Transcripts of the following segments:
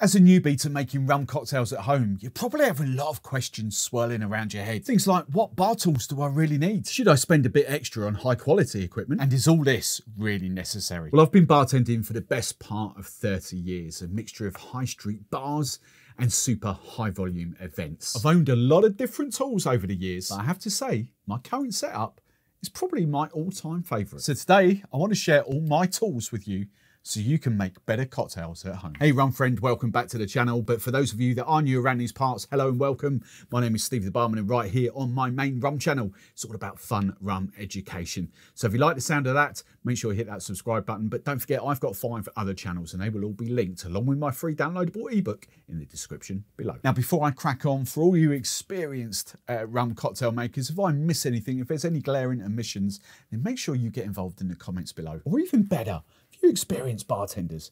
As a newbie to making rum cocktails at home, you probably have a lot of questions swirling around your head. Things like, what bar tools do I really need? Should I spend a bit extra on high quality equipment? And is all this really necessary? Well, I've been bartending for the best part of 30 years, a mixture of high street bars and super high volume events. I've owned a lot of different tools over the years, but I have to say, my current setup is probably my all-time favourite. So today, I want to share all my tools with you so you can make better cocktails at home. Hey rum friend, welcome back to the channel. But for those of you that are new around these parts, hello and welcome. My name is Steve the Barman, and right here on my main rum channel, it's all about fun rum education. So if you like the sound of that, make sure you hit that subscribe button. But don't forget, I've got 5 other channels and they will all be linked along with my free downloadable ebook in the description below. Now, before I crack on, for all you experienced rum cocktail makers, if I miss anything, if there's any glaring omissions, then make sure you get involved in the comments below. Or even better, you experienced bartenders,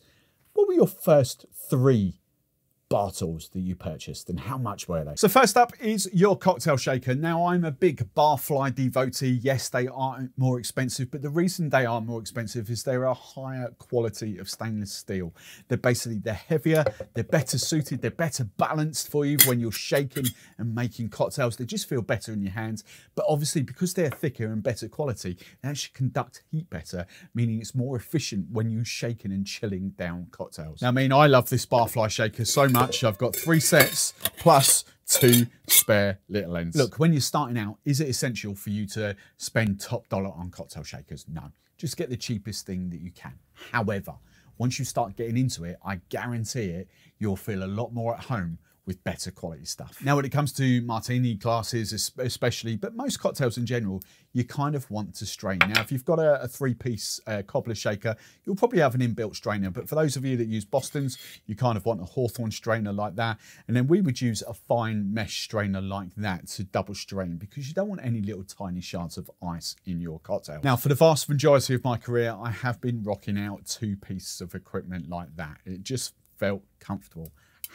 what were your first 3 bar tools that you purchased and how much were they? So first up is your cocktail shaker. Now, I'm a big barfly devotee. Yes, they are more expensive, but the reason they are more expensive is they're a higher quality of stainless steel. They're heavier, they're better suited, they're better balanced for you when you're shaking and making cocktails. They just feel better in your hands. But obviously, because they're thicker and better quality, they actually conduct heat better, meaning it's more efficient when you're shaking and chilling down cocktails. Now, I love this barfly shaker so much. I've got 3 sets plus 2 spare little ends. Look, when you're starting out, is it essential for you to spend top dollar on cocktail shakers? No, just get the cheapest thing that you can. However, once you start getting into it, I guarantee it, you'll feel a lot more at home with better quality stuff. Now, when it comes to martini glasses especially, but most cocktails in general, you kind of want to strain. Now, if you've got a 3-piece cobbler shaker, you'll probably have an inbuilt strainer. But for those of you that use Bostons, you kind of want a Hawthorne strainer like that. And then we would use a fine mesh strainer like that to double strain, because you don't want any little tiny shards of ice in your cocktail. Now, for the vast majority of my career, I have been rocking out 2 pieces of equipment like that. It just felt comfortable.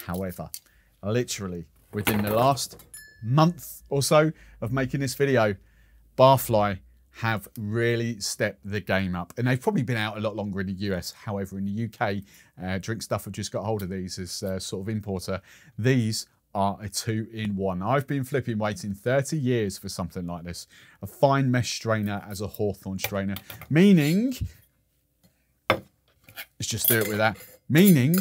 However, literally within the last month or so of making this video, Barfly have really stepped the game up, and they've probably been out a lot longer in the US. However, in the UK, Drink Stuff have just got hold of these as sort of importer. These are a 2-in-1. I've been flipping waiting 30 years for something like this. A fine mesh strainer as a Hawthorne strainer, meaning, let's just do it with that, meaning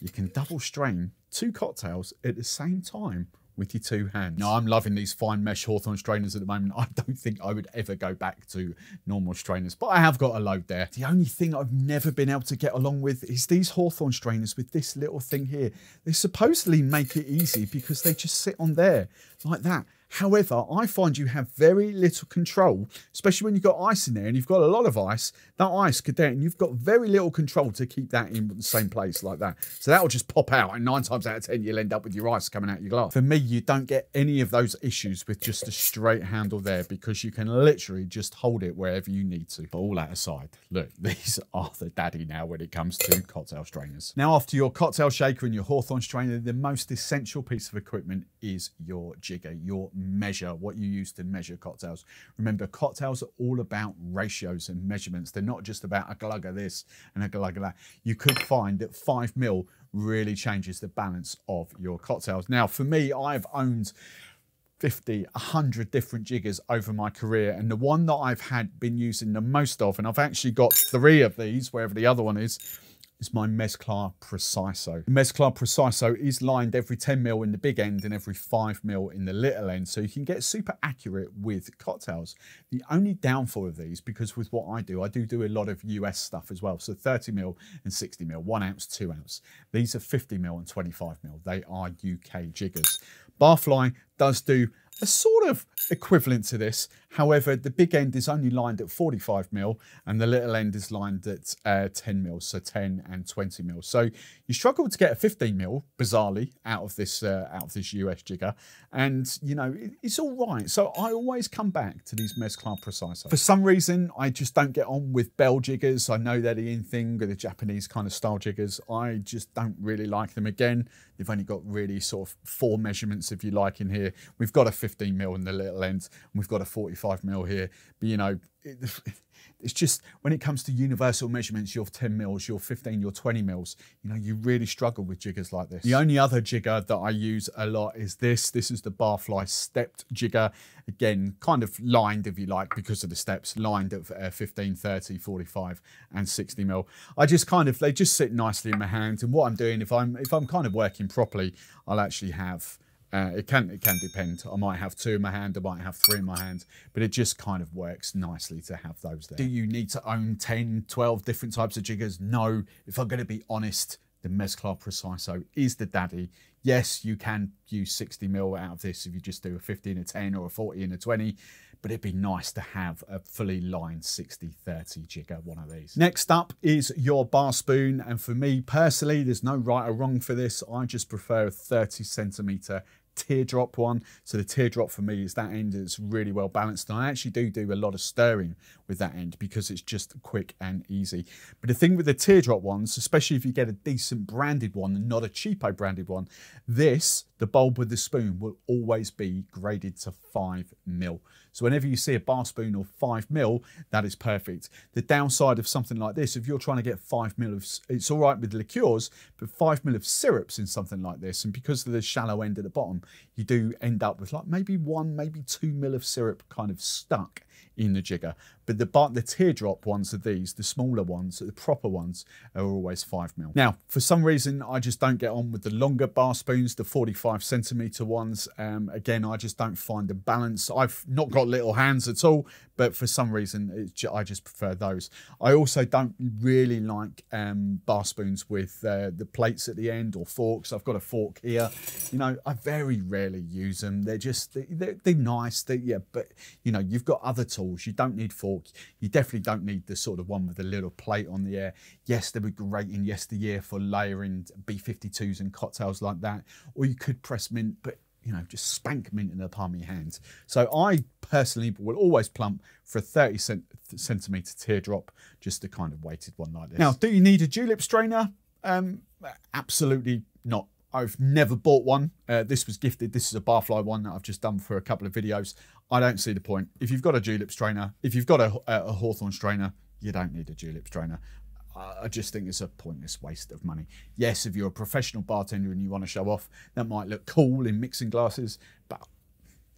you can double strain 2 cocktails at the same time with your 2 hands. Now, I'm loving these fine mesh Hawthorne strainers at the moment. I don't think I would ever go back to normal strainers, but I have got a load there. The only thing I've never been able to get along with is these Hawthorne strainers with this little thing here. They supposedly make it easy because they just sit on there like that. However, I find you have very little control, especially when you've got ice in there and you've got a lot of ice. That ice could then, you've got very little control to keep that in the same place like that. So that will just pop out, and 9 times out of 10, you'll end up with your ice coming out your glass. For me, you don't get any of those issues with just a straight handle there, because you can literally just hold it wherever you need to. But all that aside, look, these are the daddy now when it comes to cocktail strainers. Now, after your cocktail shaker and your Hawthorne strainer, the most essential piece of equipment is your jigger, your measure, what you use to measure cocktails. Remember, cocktails are all about ratios and measurements. They're not just about a glug of this and a glug of that. You could find that 5 ml really changes the balance of your cocktails. Now, for me, I've owned 50, 100 different jiggers over my career, and the one that I've been using the most of, and I've actually got 3 of these, wherever the other one is my Mezclar Preciso. Mezclar Preciso is lined every 10 ml in the big end and every 5 ml in the little end, so you can get super accurate with cocktails. The only downfall of these, because with what I do a lot of US stuff as well, so 30 ml and 60 ml, 1 ounce, 2 ounce. These are 50 ml and 25 ml. They are UK jiggers. Barfly does do a sort of equivalent to this. However, the big end is only lined at 45 ml and the little end is lined at 10 ml, so 10 and 20 ml. So you struggle to get a 15 ml, bizarrely, out of this US jigger, and you know, it's all right. So I always come back to these Mezclar Preciso. For some reason, I just don't get on with bell jiggers. I know they're the in thing with the Japanese kind of style jiggers. I just don't really like them. Again, they've only got really sort of 4 measurements, if you like, in here. We've got a 15mm in the little end, and we've got a 45mm here. But you know, it's just when it comes to universal measurements, your 10mm, your 15, your 20mm, you know, you really struggle with jiggers like this. The only other jigger that I use a lot is this. This is the Barfly stepped jigger. Again, kind of lined, if you like, because of the steps, lined at 15, 30, 45 and 60mm. I just kind of, they just sit nicely in my hand. And what I'm doing, if I'm kind of working properly, I'll actually have, it can depend. I might have 2 in my hand, I might have 3 in my hand, but it just kind of works nicely to have those there. Do you need to own 10, 12 different types of jiggers? No. If I'm going to be honest, the Mezclar Preciso is the daddy. Yes, you can use 60mm out of this if you just do a 50 and a 10 or a 40 and a 20, but it'd be nice to have a fully lined 60-30 jigger, one of these. Next up is your bar spoon, and for me personally, there's no right or wrong for this. I just prefer a 30cm teardrop one. So the teardrop for me is that end that's really well balanced, and I actually do a lot of stirring with that end because it's just quick and easy. But the thing with the teardrop ones, especially if you get a decent branded one and not a cheapo branded one, the bulb with the spoon will always be graded to 5mm. So whenever you see a bar spoon or 5mm, that is perfect. The downside of something like this, if you're trying to get 5mm of, it's all right with liqueurs, but 5mm of syrups in something like this, and because of the shallow end at the bottom, you do end up with like maybe 1, maybe 2mm of syrup kind of stuck in the jigger. But the teardrop ones are these, the smaller ones, the proper ones are always 5mm. Now, for some reason, I just don't get on with the longer bar spoons, the 45cm ones. Again, I just don't find the balance. I've not got little hands at all, but for some reason, I just prefer those. I also don't really like bar spoons with the plates at the end or forks. I've got a fork here. You know, I very rarely use them. They're just, they're nice. Yeah, but you know, you've got other tools. You don't need fork. You definitely don't need the sort of one with a little plate on the air. Yes, they were great in yesteryear for layering B52s and cocktails like that. Or you could press mint, but you know, just spank mint in the palm of your hand. So I personally will always plump for a 30cm teardrop, just a kind of weighted one like this. Now, do you need a julep strainer? Absolutely not. I've never bought one. This was gifted. This is a Barfly one that I've just done for a couple of videos. I don't see the point. If you've got a julep strainer, if you've got a hawthorn strainer, you don't need a julep strainer. I just think it's a pointless waste of money. Yes, if you're a professional bartender and you want to show off, that might look cool in mixing glasses, but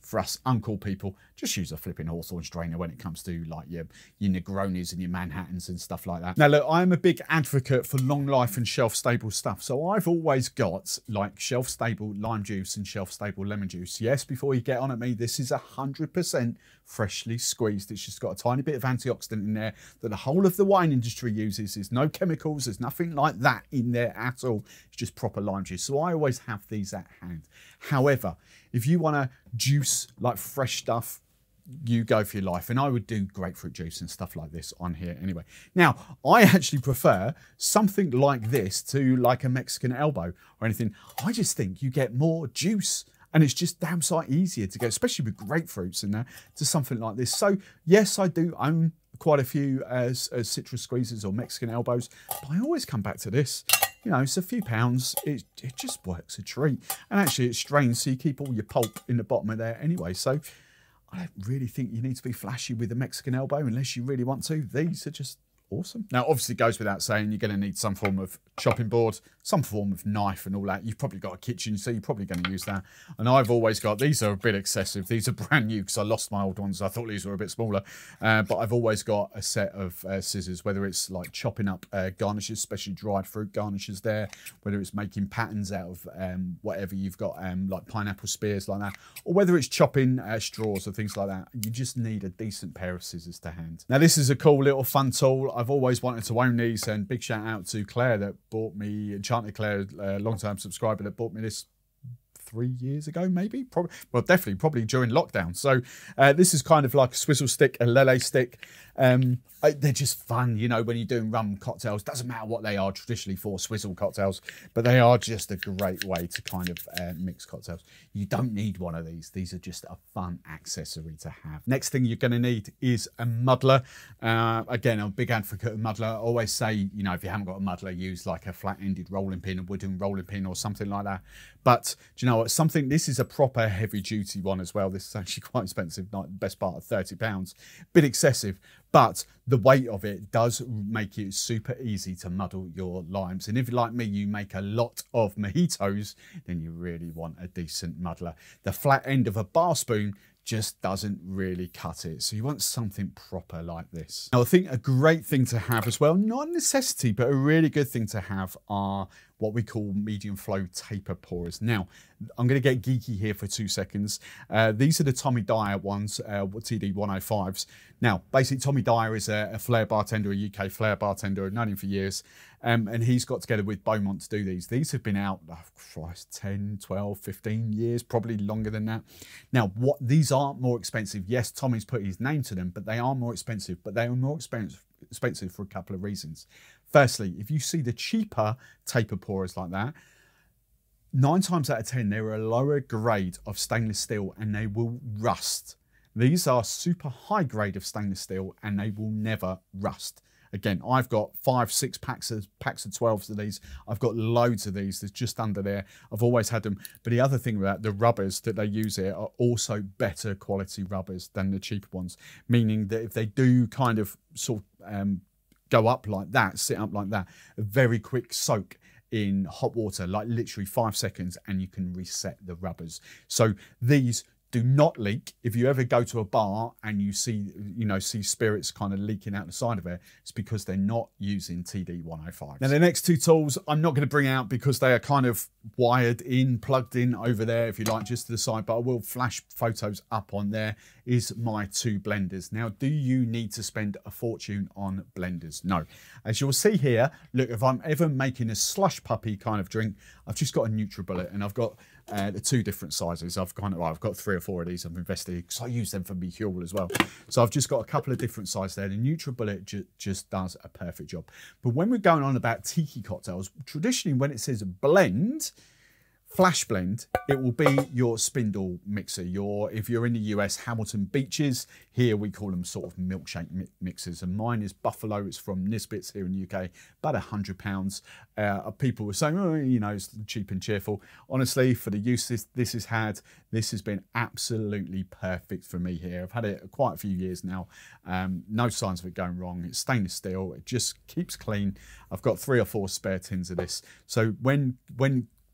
for us uncool people, just use a flipping hawthorn strainer when it comes to like your Negronis and your Manhattans and stuff like that. Now look, I'm a big advocate for long life and shelf stable stuff. So I've always got like shelf stable lime juice and shelf stable lemon juice. Yes, before you get on at me, this is 100% freshly squeezed. It's just got a tiny bit of antioxidant in there that the whole of the wine industry uses. There's no chemicals, there's nothing like that in there at all. It's just proper lime juice. So I always have these at hand. However, if you want to juice like fresh stuff, you go for your life. And I would do grapefruit juice and stuff like this on here anyway. Now, I actually prefer something like this to like a Mexican elbow or anything. I just think you get more juice and it's just damn sight easier to go, especially with grapefruits in there, to something like this. So yes, I do own quite a few as citrus squeezes or Mexican elbows, but I always come back to this. You know, it's a few pounds. It just works a treat. And actually it strains, so you keep all your pulp in the bottom of there anyway. So I don't really think you need to be flashy with a Mexican elbow unless you really want to. These are just awesome. Now, obviously it goes without saying, you're going to need some form of chopping board, some form of knife and all that. You've probably got a kitchen, so you're probably going to use that. And I've always got, these are a bit excessive. These are brand new because I lost my old ones. I thought these were a bit smaller. But I've always got a set of scissors, whether it's like chopping up garnishes, especially dried fruit garnishes there, whether it's making patterns out of whatever you've got, like pineapple spears like that, or whether it's chopping straws or things like that. You just need a decent pair of scissors to hand. Now, this is a cool little fun tool. I've always wanted to own these, and big shout out to Claire that bought me, Enchanted Claire, a long-time subscriber that bought me this 3 years ago, maybe, probably, well, definitely, probably during lockdown. So this is kind of like a swizzle stick, a lele stick. They're just fun, you know, when you're doing rum cocktails. Doesn't matter what they are traditionally for, swizzle cocktails, but they are just a great way to kind of mix cocktails. You don't need one of these. These are just a fun accessory to have. Next thing you're going to need is a muddler. Again, I'm a big advocate of muddler. I always say, you know, if you haven't got a muddler, use like a flat-ended rolling pin, a wooden rolling pin or something like that. But do you know Now, this is a proper heavy duty one as well. This is actually quite expensive, like best part of £30. Bit excessive, but the weight of it does make it super easy to muddle your limes. And if, like me, you make a lot of mojitos, then you really want a decent muddler. The flat end of a bar spoon just doesn't really cut it. So you want something proper like this. Now, I think a great thing to have as well, not a necessity, but a really good thing to have are what we call medium flow taper pourers. Now, I'm going to get geeky here for 2 seconds. These are the Tommy Dyer ones, TD 105s. Now, basically, Tommy Dyer is a flair bartender, a UK flair bartender. I've known him for years. And he's got together with Beaumont to do these. These have been out, oh Christ, 10, 12, 15 years, probably longer than that. Now, these aren't more expensive. Yes, Tommy's put his name to them, but they are more expensive. But they are more expensive for a couple of reasons. Firstly, if you see the cheaper taper pourers like that, 9 times out of 10, they're a lower grade of stainless steel and they will rust. These are super high grade of stainless steel and they will never rust. Again, I've got 5, 6 packs of 12s of these. I've got loads of these. There's just under there. I've always had them. But the other thing about the rubbers that they use here are also better quality rubbers than the cheaper ones. Meaning that if they do kind of sort of go up like that, sit up like that, a very quick soak in hot water, like literally 5 seconds, and you can reset the rubbers. So these do not leak. If you ever go to a bar and you see, see spirits kind of leaking out the side of it, it's because they're not using TD 105. Now the next 2 tools I'm not going to bring out because they are kind of wired in, plugged in over there, if you like, just to the side, but I will flash photos up on there, is my 2 blenders. Now, do you need to spend a fortune on blenders? No. As you'll see here, look, if I'm ever making a slush puppy kind of drink, I've just got a NutriBullet and I've got the 2 different sizes. I've got 3 or 4 of these I've invested in because I use them for me fuel as well. So I've just got a couple of different sizes there. The NutriBullet just does a perfect job. But when we're going on about tiki cocktails, traditionally when it says blend, flash blend, it will be your spindle mixer. If you're in the US, Hamilton Beaches, here we call them sort of milkshake mixers. And mine is Buffalo. It's from Nisbets here in the UK, about £100. People were saying, oh, it's cheap and cheerful. Honestly, for the use this has had, this has been absolutely perfect for me here. I've had it quite a few years now. No signs of it going wrong. It's stainless steel. It just keeps clean. I've got 3 or 4 spare tins of this. So when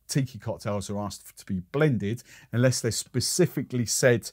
tiki cocktails are asked to be blended, unless they're specifically said,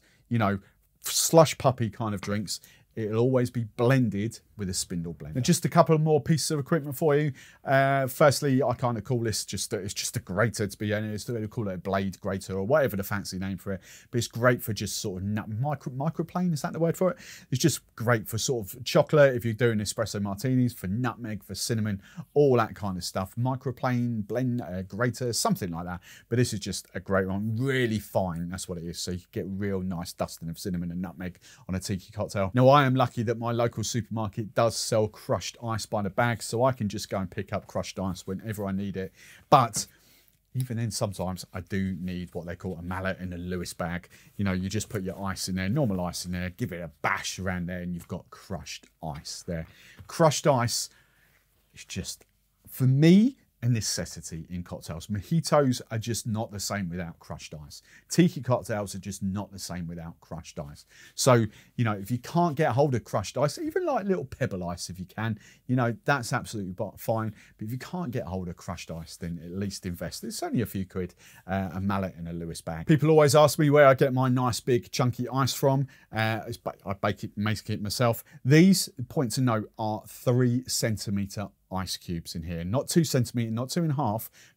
slush puppy kind of drinks, it'll always be blended with a spindle blender. And just a couple more pieces of equipment for you. Firstly, I kind of call this it's just a grater, to be honest. They call it a blade grater or whatever the fancy name for it. But it's great for just sort of microplane, is that the word for it? It's just great for sort of chocolate, if you're doing espresso martinis, for nutmeg, for cinnamon, all that kind of stuff. Microplane, blend, grater, something like that. But this is just a great one, really fine, that's what it is. So you get real nice dusting of cinnamon and nutmeg on a tiki cocktail. Now, I am lucky that my local supermarket does sell crushed ice by the bag, so I can just go and pick up crushed ice whenever I need it. But even then, sometimes I do need what they call a mallet in a Lewis bag. You just put your ice in there, normal ice in there, give it a bash around there, and you've got crushed ice there. Crushed ice is just, for me, a necessity in cocktails. Mojitos are just not the same without crushed ice. Tiki cocktails are just not the same without crushed ice. So, if you can't get a hold of crushed ice, even like little pebble ice if you can, that's absolutely fine. But if you can't get a hold of crushed ice, then at least invest. It's only a few quid, a mallet and a Lewis bag. People always ask me where I get my nice big chunky ice from. I make it myself. These, point to note, are 3 centimetre ice cubes in here, not 2 centimetre, not 2.5,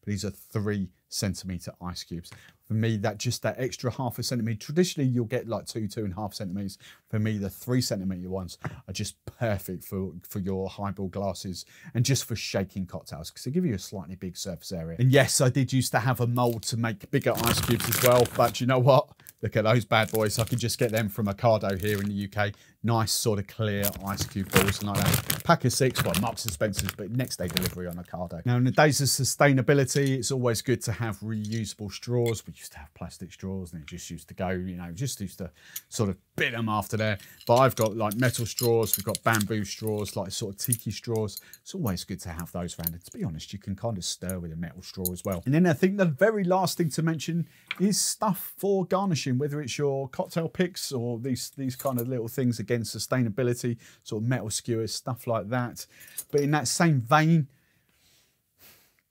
but these are 3 centimetre ice cubes. For me, that extra half a centimetre, traditionally you'll get like 2.5 centimetres. For me, the 3 centimetre ones are just perfect for your highball glasses and just for shaking cocktails because they give you a slightly big surface area. And yes, I did used to have a mould to make bigger ice cubes as well, but you know what? Look at those bad boys. I could just get them from Ocado here in the UK. nice sort of clear ice cube balls and like that. Pack of 6, well, Marks and Spencer's, but next day delivery on Ocado. Now, in the days of sustainability, it's always good to have reusable straws. We used to have plastic straws and it just used to go, you know, just used to sort of bit them after there. But I've got like metal straws, we've got bamboo straws, like sort of tiki straws. It's always good to have those around. And to be honest, you can kind of stir with a metal straw as well. And then I think the very last thing to mention is stuff for garnishing, whether it's your cocktail picks or these kind of little things against sustainability, sort of metal skewers, stuff like that. But in that same vein,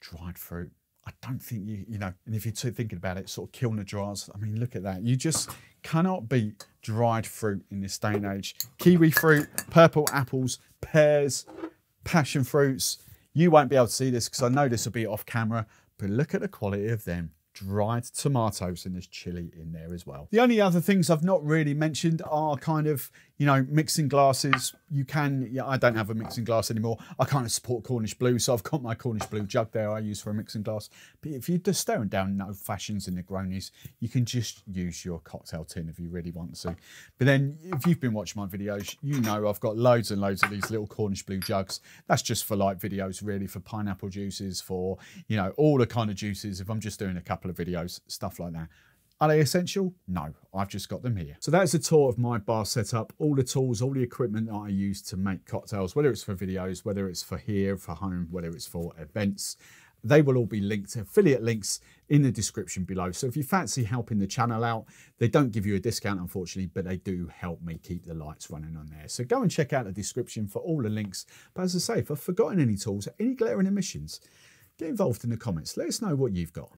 dried fruit. I don't think you know, and if you're thinking about it, sort of kilner jars, I mean, look at that. You just cannot beat dried fruit in this day and age. Kiwi fruit, purple apples, pears, passion fruits. You won't be able to see this because I know this will be off camera, but look at the quality of them. Dried tomatoes, and there's chili in there as well. The only other things I've not really mentioned are kind of, you know, mixing glasses. You can, yeah, I don't have a mixing glass anymore. I kind of support Cornish Blue, so I've got my Cornish Blue jug there I use for a mixing glass. But if you're just staring down no fashions and Negronis, you can just use your cocktail tin if you really want to. But then if you've been watching my videos, you know I've got loads and loads of these little Cornish Blue jugs. That's just for like videos really, for pineapple juices, for, you know, all the kind of juices. If I'm just doing a couple of videos, stuff like that. Are they essential? No, I've just got them here. So that's a tour of my bar setup, all the tools, all the equipment that I use to make cocktails, whether it's for videos, whether it's for here, for home, whether it's for events. They will all be linked, affiliate links in the description below. So if you fancy helping the channel out, they don't give you a discount, unfortunately, but they do help me keep the lights running on there. So go and check out the description for all the links. But as I say, if I've forgotten any tools, any glaring omissions, get involved in the comments. Let us know what you've got.